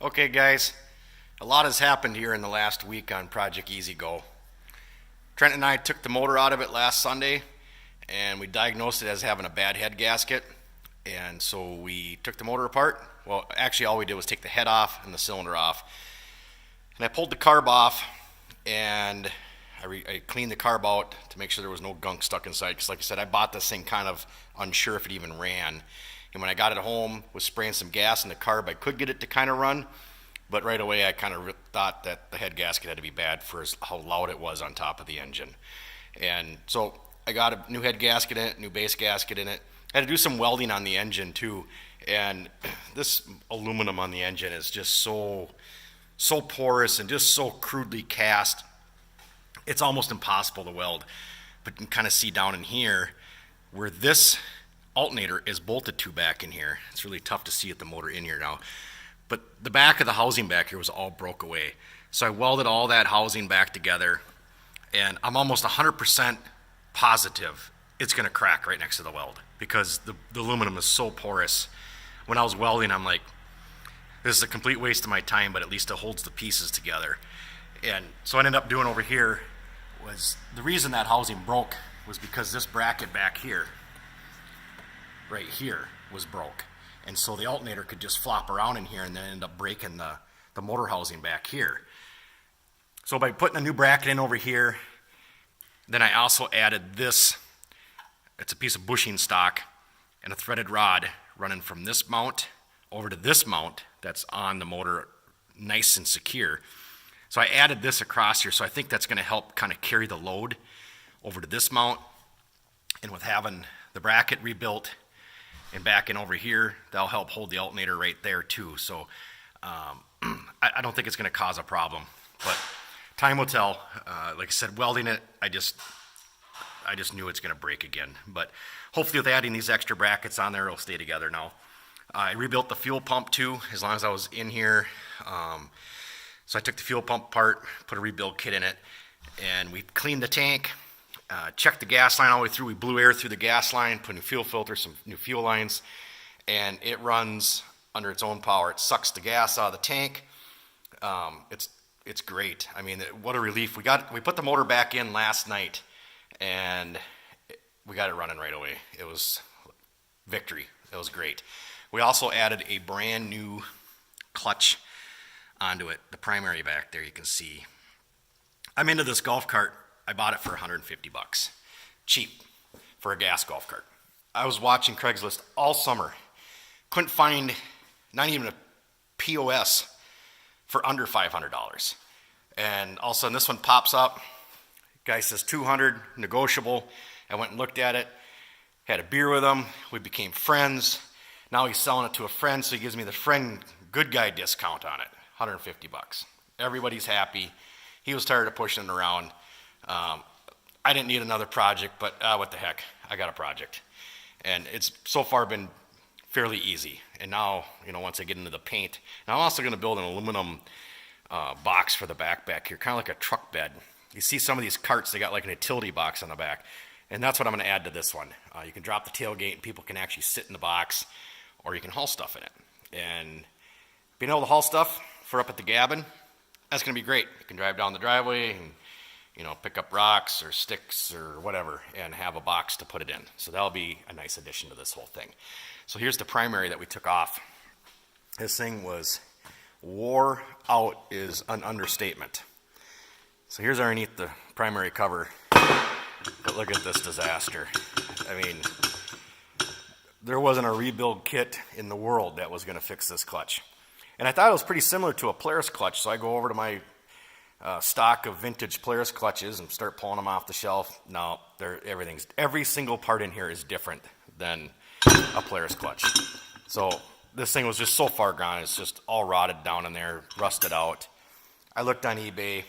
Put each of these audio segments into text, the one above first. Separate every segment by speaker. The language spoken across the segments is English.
Speaker 1: Okay, guys, a lot has happened here in the last week on Project Ezgo. Trent and I took the motor out of it last Sunday, and we diagnosed it as having a bad head gasket. And so we took the motor apart. Well, actually, all we did was take the head off and the cylinder off. And I pulled the carb off, and I cleaned the carb out to make sure there was no gunk stuck inside. Because, like I said, I bought this thing kind of unsure if it even ran. And when I got it home, was spraying some gas in the carb, I could get it to kind of run, but right away I kind of thought that the head gasket had to be bad for how loud it was on top of the engine. And so I got a new head gasket in it, new base gasket in it. I had to do some welding on the engine too, and this aluminum on the engine is just so porous and just so crudely cast. It's almost impossible to weld, but you can kind of see down in here where this alternator is bolted to back in here. It's really tough to see at the motor in here now. But the back of the housing back here was all broke away. So I welded all that housing back together, and I'm almost 100% positive it's going to crack right next to the weld because the aluminum is so porous. When I was welding, I'm like, this is a complete waste of my time, but at least it holds the pieces together. And so what I ended up doing over here was, the reason that housing broke was because this bracket back here, right here, was broke. And so the alternator could just flop around in here and then end up breaking the motor housing back here. So by putting a new bracket in over here, then I also added this. It's a piece of bushing stock and a threaded rod running from this mount over to this mount that's on the motor, nice and secure. So I added this across here, so I think that's going to help kind of carry the load over to this mount. And with having the bracket rebuilt and back in over here, that'll help hold the alternator right there too. So I don't think it's going to cause a problem, but time will tell. Like I said, welding it, I just knew it's going to break again. But hopefully with adding these extra brackets on there, it'll stay together now. I rebuilt the fuel pump too, as long as I was in here. So I took the fuel pump apart, put a rebuild kit in it, and we cleaned the tank. Checked the gas line all the way through. We blew air through the gas line, put a new fuel filter, some new fuel lines, and it runs under its own power. It sucks the gas out of the tank. It's great. I mean, what a relief. We put the motor back in last night, and we got it running right away. It was victory. It was great. We also added a brand new clutch onto it, the primary back there you can see. I'm into this golf cart. I bought it for $150. Cheap for a gas golf cart. I was watching Craigslist all summer. Couldn't find not even a POS for under $500. And all of a sudden this one pops up. Guy says $200, negotiable. I went and looked at it, had a beer with him. We became friends. Now he's selling it to a friend, so he gives me the friend good guy discount on it, $150. Everybody's happy. He was tired of pushing it around. I didn't need another project, but what the heck, I got a project. And it's so far been fairly easy. And now, once I get into the paint, now I'm also going to build an aluminum box for the back here, kind of like a truck bed. You see some of these carts, they got like an utility box on the back. And that's what I'm going to add to this one. You can drop the tailgate and people can actually sit in the box, or you can haul stuff in it. And being able to haul stuff for up at the cabin, that's going to be great. You can drive down the driveway and pick up rocks or sticks or whatever and have a box to put it in. So that'll be a nice addition to this whole thing. So here's the primary that we took off. This thing was wore out is an understatement. So here's underneath the primary cover. But look at this disaster. I mean, there wasn't a rebuild kit in the world that was going to fix this clutch. And I thought it was pretty similar to a Polaris clutch, so I go over to my stock of vintage Polaris clutches and start pulling them off the shelf. No, every single part in here is different than a Polaris clutch. So this thing was just so far gone. It's just all rotted down in there, rusted out. I looked on eBay,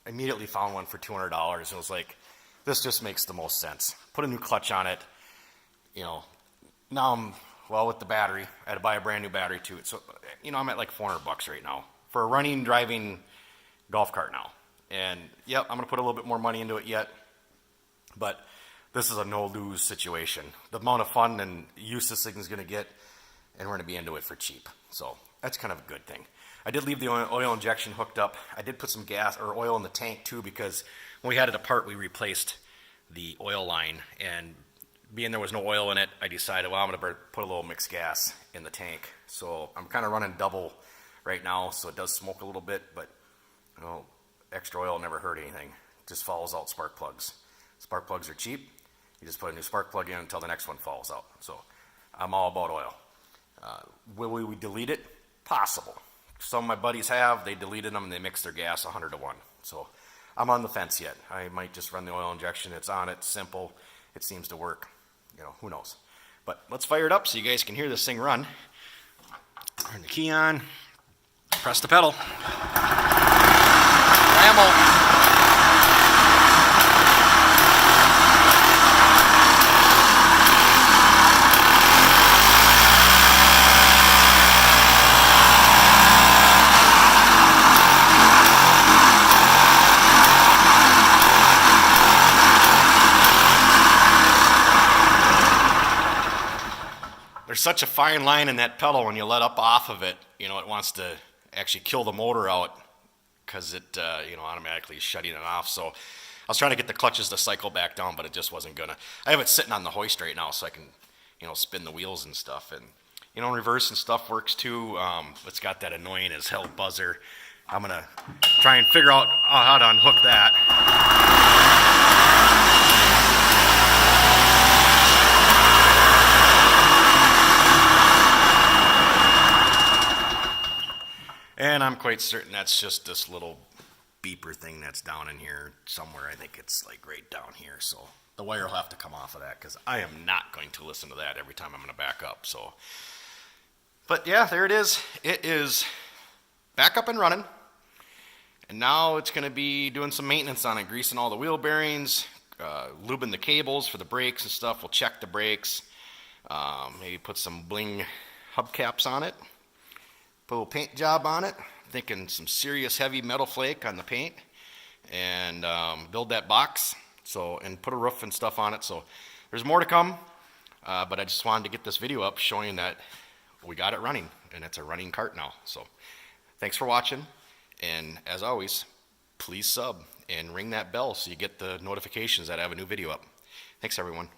Speaker 1: immediately found one for $200, and was like, this just makes the most sense. Put a new clutch on it. Now I'm, with the battery, I had to buy a brand new battery to it. So, I'm at like $400 right now for a running, driving golf cart now. And yep, I'm going to put a little bit more money into it yet, but this is a no-lose situation. The amount of fun and use this thing is going to get and we're going to be into it for cheap. So that's kind of a good thing. I did leave the oil injection hooked up. I did put some gas or oil in the tank too, because when we had it apart, we replaced the oil line, and being there was no oil in it, I decided, well, I'm going to put a little mixed gas in the tank. So I'm kind of running double right now, so it does smoke a little bit, but you know, extra oil never hurt anything. It just follows out spark plugs. Spark plugs are cheap. You just put a new spark plug in until the next one falls out. So I'm all about oil. Will we delete it? Possible. Some of my buddies have. They deleted them and they mixed their gas 100 to 1. So I'm on the fence yet. I might just run the oil injection. It's on. It's simple. It seems to work. You know, who knows? But let's fire it up so you guys can hear this thing run. Turn the key on. Press the pedal. Ramble. There's such a fine line in that pedal when you let up off of it. You know, it wants to actually kill the motor out because it, automatically is shutting it off. So I was trying to get the clutches to cycle back down, but it just wasn't gonna. I have it sitting on the hoist right now, so I can, spin the wheels and stuff. And, reverse and stuff works too. It's got that annoying as hell buzzer. I'm gonna try and figure out how to unhook that. And I'm quite certain that's just this little beeper thing that's down in here somewhere. I think it's like right down here. So the wire will have to come off of that, because I am not going to listen to that every time I'm going to back up. So, but yeah, there it is. It is back up and running. And now it's going to be doing some maintenance on it, greasing all the wheel bearings, lubing the cables for the brakes and stuff. We'll check the brakes, maybe put some bling hubcaps on it. Put a little paint job on it, thinking some serious heavy metal flake on the paint, and build that box, and put a roof and stuff on it. So there's more to come, but I just wanted to get this video up showing that we got it running, and it's a running cart now. So thanks for watching, and as always, please sub and ring that bell so you get the notifications that I have a new video up. Thanks, everyone.